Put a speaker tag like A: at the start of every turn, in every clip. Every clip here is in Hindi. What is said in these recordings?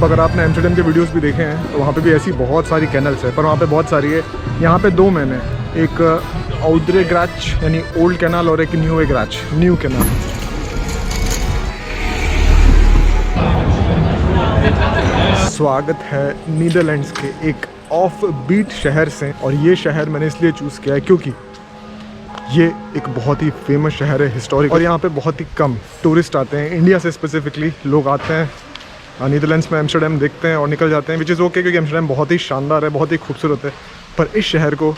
A: अब अगर आपने एम्स्टर्डम के वीडियोस भी देखे हैं तो वहाँ पे भी ऐसी बहुत सारी कैनल्स है, पर वहाँ पे बहुत सारी है। यहाँ पे दो मैंने, एक आउडरे ग्राच यानी ओल्ड कैनाल और एक न्यू ग्राच न्यू कैनाल। स्वागत है नीदरलैंड्स के एक ऑफ बीट शहर से, और ये शहर मैंने इसलिए चूज़ किया है क्योंकि ये एक बहुत ही फेमस शहर है, हिस्टोरिक, और यहाँ पे बहुत ही कम टूरिस्ट आते हैं। इंडिया से स्पेसिफिकली लोग आते हैं नीदरलैंड्स में, एम्स्टर्डम देखते हैं और निकल जाते हैं, विच इज़ ओके क्योंकि एम्स्टर्डम बहुत ही शानदार है, बहुत ही खूबसूरत है। पर इस शहर को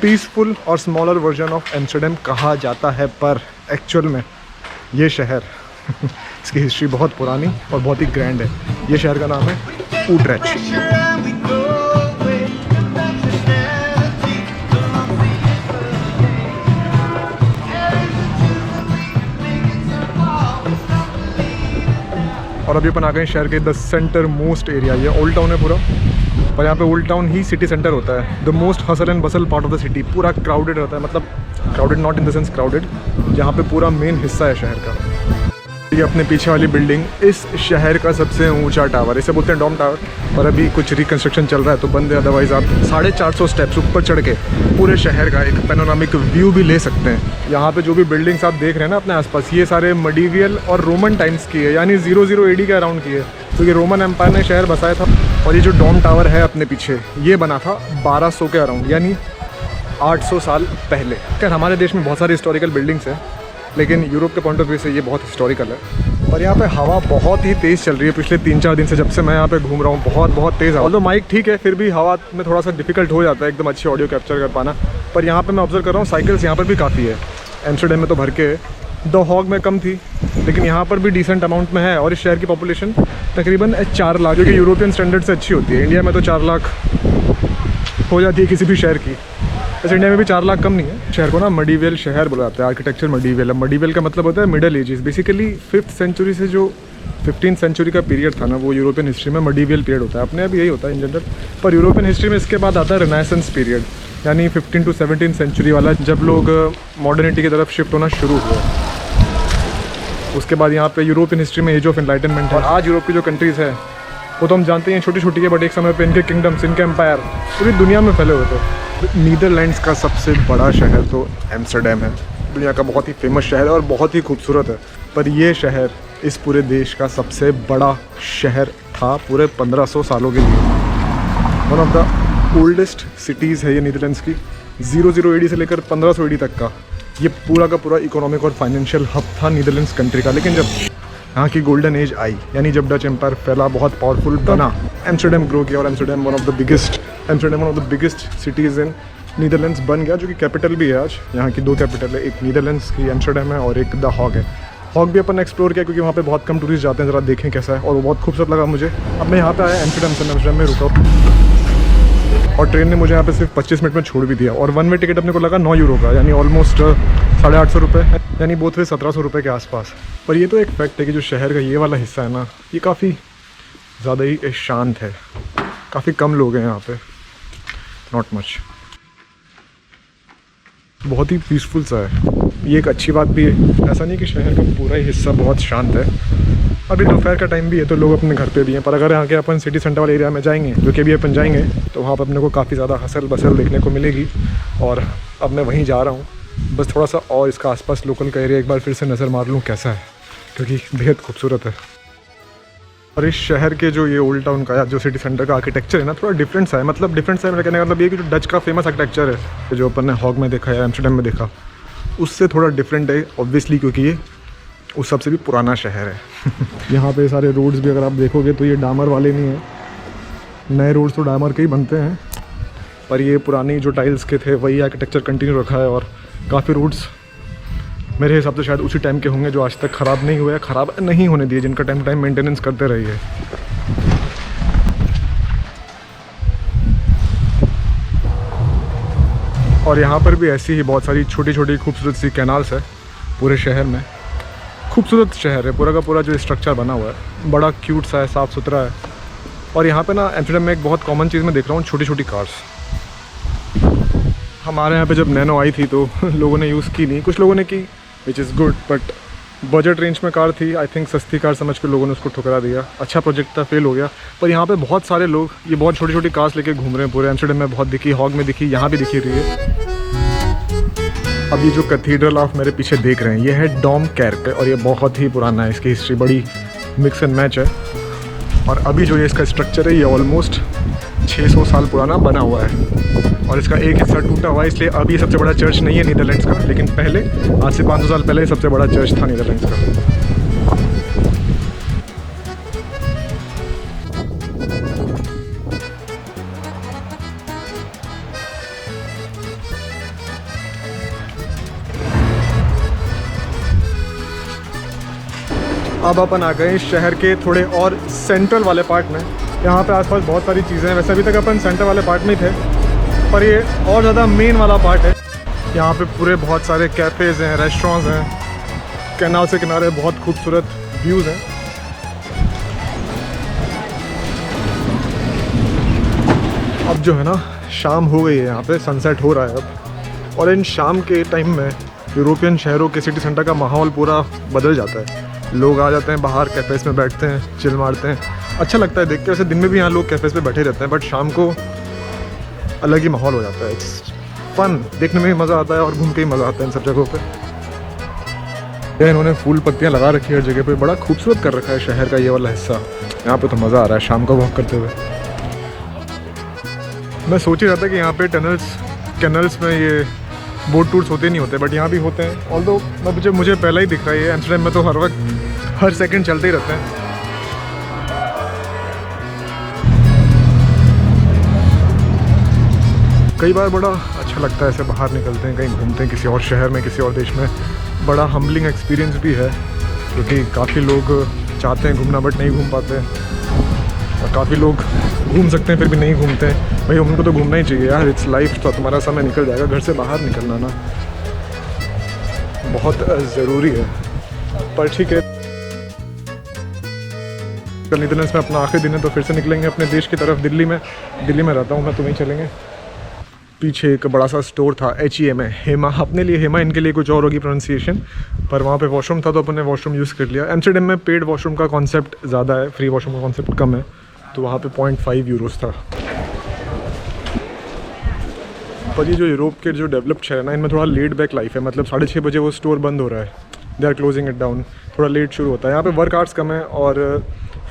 A: पीसफुल और स्मॉलर वर्जन ऑफ एम्स्टर्डम कहा जाता है, पर एक्चुअल में ये शहर इसकी हिस्ट्री बहुत पुरानी और बहुत ही ग्रैंड है। ये शहर का नाम है ऊट्रेक्ट। और अभी अपन आ गए शहर के द सेंटर मोस्ट एरिया। ये ओल्ड टाउन है पूरा, पर यहाँ पे ओल्ड टाउन ही सिटी सेंटर होता है। The most hustle and Bansal part of the city. पूरा क्राउडेड रहता है, मतलब crowded not in the sense crowded, जहाँ पे पूरा मेन हिस्सा है शहर का। ये अपने पीछे वाली बिल्डिंग इस शहर का सबसे ऊंचा टावर, इसे बोलते हैं डॉम टावर, पर अभी कुछ रिकन्स्ट्रक्शन चल रहा है तो बंद है। अदरवाइज़ आप 450 स्टेप्स ऊपर चढ़ के पूरे शहर का एक पैनोरामिक व्यू भी ले सकते हैं। यहाँ पे जो भी बिल्डिंग्स आप देख रहे हैं ना अपने आसपास, ये सारे मडीवियल और रोमन टाइम्स की है, यानी 00 AD के अराउंड की है, क्योंकि रोमन एम्पायर ने शहर बसाया था। और ये जो डॉम टावर है अपने पीछे, ये बना था 1200 के अराउंड, यानी 800 साल पहले। खैर हमारे देश में बहुत सारी हिस्टोरिकल बिल्डिंग्स हैं, लेकिन यूरोप के पॉइंट ऑफ व्यू से ये बहुत हिस्टोरिकल है। और यहाँ पे हवा बहुत ही तेज़ चल रही है पिछले 3-4 दिन से, जब से मैं यहाँ पे घूम रहा हूँ। बहुत तेज़ हवा। तो माइक ठीक है, फिर भी हवा में थोड़ा सा डिफिकल्ट हो जाता है एकदम अच्छी ऑडियो कैप्चर कर पाना। पर यहाँ पे मैं ऑब्जर्व कर रहा हूँ साइकिल्स यहाँ पर भी काफ़ी है। एम्स्टर्डम में तो भर के, द हॉग में कम थी, लेकिन यहाँ पर भी डिसेंट अमाउंट में है। और इस शहर की पॉपुलेशन तकरीबन 4 लाख, जो कि यूरोपियन स्टैंडर्ड से अच्छी होती है। इंडिया में तो 4 लाख हो जाती है किसी भी शहर की, वैसे इंडिया में भी 4 लाख कम नहीं है। शहर को ना मडीवियल शहर बोला जाता है, आर्किटेक्चर मडीवियल। अब मडीवियल का मतलब होता है middle edges. Basically 5th century से जो 15th सेंचुरी का पीरियड था ना, वो यूरोपियन हिस्ट्री में मडीवियल पीरियड होता है। अपने अभी यही होता है इन जनरल, पर यूरोपियन हिस्ट्री में इसके बाद आता है रिनाइसेंस पीरियड, यानी 15 to 17 सेंचुरी वाला, जब लोग मॉडर्निटी की तरफ शिफ्ट होना शुरू हुए। उसके बाद यहाँ पे यूरोपियन हिस्ट्री में एज ऑफ एनलाइटनमेंट है। और आज यूरोप की जो कंट्रीज़ है वो तो हम जानते हैं छोटी छोटी है, बट एक समय पे इनके किंगडम्स, इनके एम्पायर पूरी दुनिया में फैले हुए थे। नीदरलैंड्स का सबसे बड़ा शहर तो एम्स्टर्डम है, दुनिया का बहुत ही फेमस शहर है और बहुत ही खूबसूरत है। पर ये शहर इस पूरे देश का सबसे बड़ा शहर था पूरे 1500 सालों के लिए। One of the oldest cities है ये नीदरलैंड्स की। 00 AD से लेकर 1500 AD तक का ये पूरा का पूरा इकोनॉमिक और फाइनेंशियल हब था नीदरलैंड्स कंट्री का। लेकिन जब यहाँ की गोल्डन एज आई, यानी जब डच एम्पायर फैला, बहुत पावरफुल बना, एम्स्टर्डम ग्रो किया, और Amsterdam one of the biggest cities in Netherlands बन गया, जो कि कैपिटल भी है आज। यहाँ की 2 कैपिटल है, एक नीदरलैंड्स की एम्स्टर्डम है और एक द हॉग है। हॉग भी अपन एक्सप्लोर किया क्योंकि वहाँ पे बहुत कम टूरिस्ट जाते हैं, ज़रा देखें कैसा है, और वो बहुत खूबसूरत लगा मुझे। अब मैं यहाँ पे आया एम्स्टर्डम से, एम्स्टर्डम में रुका और ट्रेन ने मुझे यहाँ पे सिर्फ 25 मिनट में छोड़ भी दिया। और 1 वे टिकट अपने को लगा 9 यूरो का, यानी ऑलमोस्ट 850 रुपये, यानी बोथ वे 1700 रुपये के आसपास। पर ये तो एक फैक्ट है कि जो शहर का ये वाला हिस्सा है ना, ये काफ़ी ज़्यादा ही शांत है, काफ़ी कम लोग हैं यहाँ पे, नॉट मच, बहुत ही पीसफुल सा है। ये एक अच्छी बात भी है, ऐसा नहीं कि शहर का पूरा ही हिस्सा बहुत शांत है। अभी दोपहर का टाइम भी है तो लोग अपने घर पे भी हैं, पर अगर यहाँ के अपन सिटी सेंटर वाले एरिया में जाएंगे, जो कि अभी अपन जाएंगे, तो वहाँ पर अपने को काफ़ी ज़्यादा हसल बसल देखने को मिलेगी। और अब मैं वहीं जा रहा हूँ, बस थोड़ा सा और इसका आसपास लोकल का एरिया एक बार फिर से नज़र मार लूँ कैसा है, क्योंकि बेहद खूबसूरत है। और इस शहर के जो ये ओल्ड टाउन का या जो सिटी सेंटर का आर्किटेक्चर है ना, थोड़ा डिफरेंट सा है। मतलब डिफरेंट सा है मेरा कहने का मतलब ये कि जो डच का फेमस आर्किटेक्चर है, जो अपन ने हॉग में देखा या एम्स्टर्डम में देखा, उससे थोड़ा डिफरेंट है ऑब्वियसली, क्योंकि ये उस सबसे भी पुराना शहर है। यहाँ पे सारे रोड्स भी अगर आप देखोगे तो ये डामर वाले नहीं हैं, नए रोड्स तो डामर के ही बनते हैं, पर ये पुरानी जो टाइल्स के थे वही आर्किटेक्चर कंटिन्यू रखा है। और काफ़ी रोड्स मेरे हिसाब से शायद उसी टाइम के होंगे जो आज तक ख़राब नहीं हुए, ख़राब नहीं होने दिए, जिनका टाइम टू टाइम मेंटेनेंस करते रहिए। और यहाँ पर भी ऐसी ही बहुत सारी छोटी छोटी खूबसूरत सी कैनाल्स है पूरे शहर में। खूबसूरत शहर है पूरा का पूरा, जो स्ट्रक्चर बना हुआ है बड़ा क्यूट सा है, साफ़ सुथरा है। और यहाँ पे ना एम्स्टर्डम में एक बहुत कॉमन चीज़ मैं देख रहा हूँ, छोटी छोटी कार्स। हमारे यहाँ पे जब नैनो आई थी तो लोगों ने यूज़ की नहीं, कुछ लोगों ने की, which is good, but budget range में कार थी, आई थिंक सस्ती कार समझ के लोगों ने उसको ठुकरा दिया। अच्छा प्रोजेक्ट था, फेल हो गया। पर यहाँ पे बहुत सारे लोग ये बहुत छोटी छोटी कार्स लेके घूम रहे हैं पूरे एम्स्टर्डम में। बहुत दिखी, हॉग में दिखी, यहाँ भी दिखी रही है। अब ये जो कैथीड्रल आप मेरे पीछे देख रहे हैं ये है डॉम कैर्क और ये बहुत ही पुराना है, इसकी हिस्ट्री बड़ी मिक्स एंड मैच है। और अभी जो ये इसका स्ट्रक्चर है ये ऑलमोस्ट 600 साल पुराना बना हुआ है और इसका एक हिस्सा टूटा हुआ है, इसलिए अभी सबसे बड़ा चर्च नहीं है नीदरलैंड्स का, लेकिन पहले आज से 500 साल पहले सबसे बड़ा चर्च था नीदरलैंड्स का। अब अपन आ गए शहर के थोड़े और सेंट्रल वाले पार्ट में। यहाँ पे आसपास बहुत सारी चीज़ें हैं। वैसे अभी तक अपन सेंटर वाले पार्ट में थे, पर ये और ज़्यादा मेन वाला पार्ट है। यहाँ पे पूरे बहुत सारे कैफ़ेज़ हैं, रेस्टोरेंट्स हैं, कैनाल से किनारे बहुत खूबसूरत व्यूज़ हैं। अब जो है ना शाम हो गई है, यहाँ पे सनसेट हो रहा है अब, और इन शाम के टाइम में यूरोपियन शहरों के सिटी सेंटर का माहौल पूरा बदल जाता है। लोग आ जाते हैं बाहर, कैफ़ेज़ में बैठते हैं, चिल मारते हैं, अच्छा लगता है देख के। वैसे दिन में भी यहाँ लोग कैफ़ेज़ पे बैठे रहते हैं, बट शाम को अलग ही माहौल हो जाता है। इट्स फन, देखने में भी मज़ा आता है और घूम के ही मज़ा आता है इन सब जगहों पे। इन्होंने फूल पत्तियाँ लगा रखी है हर जगह पे, बड़ा खूबसूरत कर रखा है शहर का ये वाला हिस्सा। यहाँ पे तो मज़ा आ रहा है शाम को वॉक करते हुए। मैं सोच ही रहा था कि यहाँ पे कैनल्स में ये बोट टूर्स होते नहीं होते, बट यहाँ भी होते हैं। ऑल्दो मुझे पहले ही दिख रहा है, ये एम्स्टर्डम में तो हर वक्त हर सेकंड चलते ही रहते हैं। कई बार बड़ा अच्छा लगता है ऐसे बाहर निकलते हैं, कहीं घूमते हैं किसी और शहर में, किसी और देश में। बड़ा हम्बलिंग एक्सपीरियंस भी है, क्योंकि काफ़ी लोग चाहते हैं घूमना बट नहीं घूम पाते हैं, और काफ़ी लोग घूम सकते हैं फिर भी नहीं घूमते हैं। भाई उनको तो घूमना ही चाहिए यार, इट्स लाइफ, तो तुम्हारा समय निकल जाएगा। घर से बाहर निकलना ना बहुत ज़रूरी है। पर ठीक है, कल नीदरलैंड्स में अपना आखिरी दिन है तो फिर से निकलेंगे अपने देश की तरफ। दिल्ली में रहता हूँ मैं, तो वहीं चलेंगे। पीछे एक बड़ा सा स्टोर था H-E-M है, हेमा, अपने लिए हेमा, इनके लिए कुछ और होगी प्रोनाउंसिएशन, पर वहाँ पे वॉशरूम था तो अपन ने वॉशरूम यूज़ कर लिया। एम्स्टर्डम में पेड वॉशरूम का कॉन्सेप्ट ज़्यादा है, फ्री वॉशरूम का कॉन्सेप्ट कम है, तो वहाँ पे 0.5 यूरोस था। पर ये जो यूरोप के जो डेवलप्ड शहर है ना, इनमें थोड़ा लेट बैक लाइफ है। मतलब 6:30 बजे वो स्टोर बंद हो रहा है, they are closing it down, थोड़ा लेट शुरू होता है। यहाँ पे वर्क आवर्स कम है और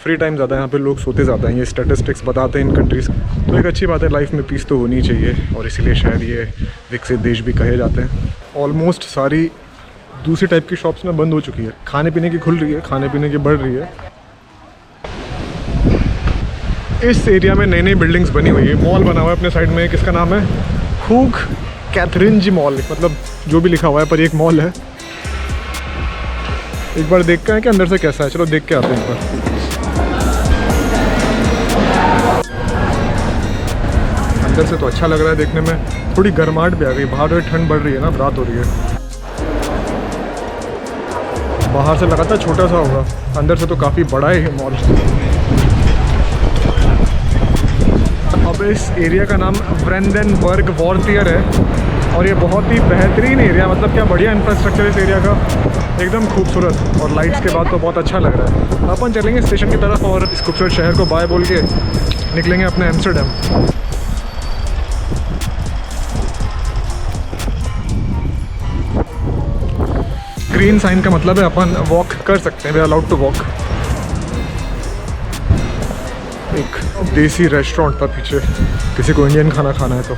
A: फ्री टाइम ज़्यादा है, यहाँ पे लोग सोते ज़्यादा हैं। ये स्टैटिस्टिक्स बताते हैं इन कंट्रीज़, तो एक अच्छी बात है। लाइफ में पीस तो होनी चाहिए, और इसीलिए शायद ये विकसित देश भी कहे जाते हैं। ऑलमोस्ट सारी दूसरी टाइप की शॉप्स ना बंद हो चुकी है, खाने पीने की खुल रही है, खाने पीने की बढ़ रही है। इस एरिया में नई नई बिल्डिंग्स बनी हुई है, मॉल बना हुआ है अपने साइड में, किसका नाम है हूग कैथरिनजी मॉल, मतलब जो भी लिखा हुआ है, पर एक मॉल है। एक बार देखते हैं कि अंदर से कैसा है, चलो देख के आते हैं एक बार। अंदर से तो अच्छा लग रहा है देखने में, थोड़ी गर्माहट भी आ गई, बाहर थोड़ी ठंड बढ़ रही है ना, रात हो रही है। बाहर से लगा था छोटा सा होगा, अंदर से तो काफ़ी बड़ा है मॉल। अब इस एरिया का नाम व्रेंडेनबर्ग वॉर्टियर है, और ये बहुत ही बेहतरीन एरिया, मतलब क्या बढ़िया इंफ्रास्ट्रक्चर इस एरिया का, एकदम खूबसूरत, और लाइट्स के बाद तो बहुत अच्छा लग रहा है। अपन चलेंगे स्टेशन की तरफ और इस खूबसूरत शहर को बाय बोल के निकलेंगे अपने एम्स्टर्डम। ग्रीन साइन का मतलब है अपन वॉक कर सकते हैं, we are allowed to walk. एक देसी रेस्टोरेंट था पीछे, किसी को इंडियन खाना खाना है तो,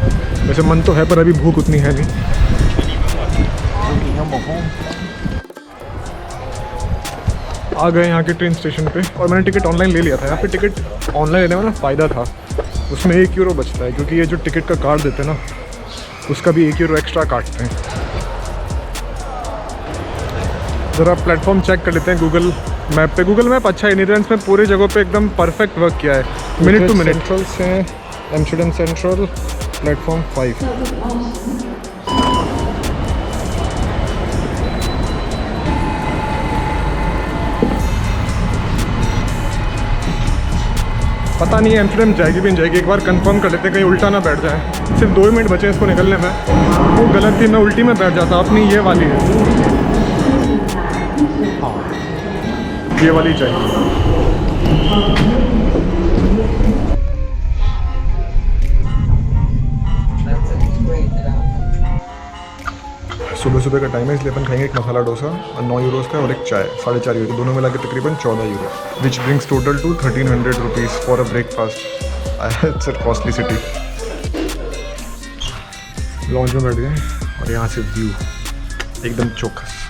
A: वैसे मन तो है पर अभी भूख उतनी है नहीं। आ गए यहाँ के ट्रेन स्टेशन पे, और मैंने टिकट ऑनलाइन ले लिया था। यहाँ पे टिकट ऑनलाइन लेने में ना फ़ायदा था, उसमें 1 यूरो बचता है, क्योंकि ये जो टिकट का कार्ड देते हैं ना, उसका भी 1 यूरो एक्स्ट्रा काटते हैं। ज़रा प्लेटफॉर्म चेक कर लेते हैं गूगल मैप पे। गूगल मैप अच्छा है, नीदरलैंड्स में पूरी जगहों पे एकदम परफेक्ट वर्क किया है, मिनट टू मिनट। सेंट्रल से एम्स्टर्डम सेंट्रल, प्लेटफॉर्म 5। पता नहीं है एम्स्टर्डम जाएगी भी नहीं जाएगी, एक बार कंफर्म कर लेते हैं, कहीं उल्टा ना बैठ जाए। सिर्फ 2 मिनट बचे इसको निकलने में, वो गलत थी, मैं उल्टी में बैठ जाता, अपनी ये वाली है। हाँ ये वाली चाहिए। सुबह सुबह का टाइम है इसलिए अपन खाएंगे एक मसाला डोसा और 9 यूरोज़ का और एक चाय 4.5 यूरो, दोनों मिला के तकरीबन 14 euro, which brings total two 1300 rupees for a breakfast. It's a costly city. Launch में बैठ गए और यहाँ से व्यू एकदम चौकस।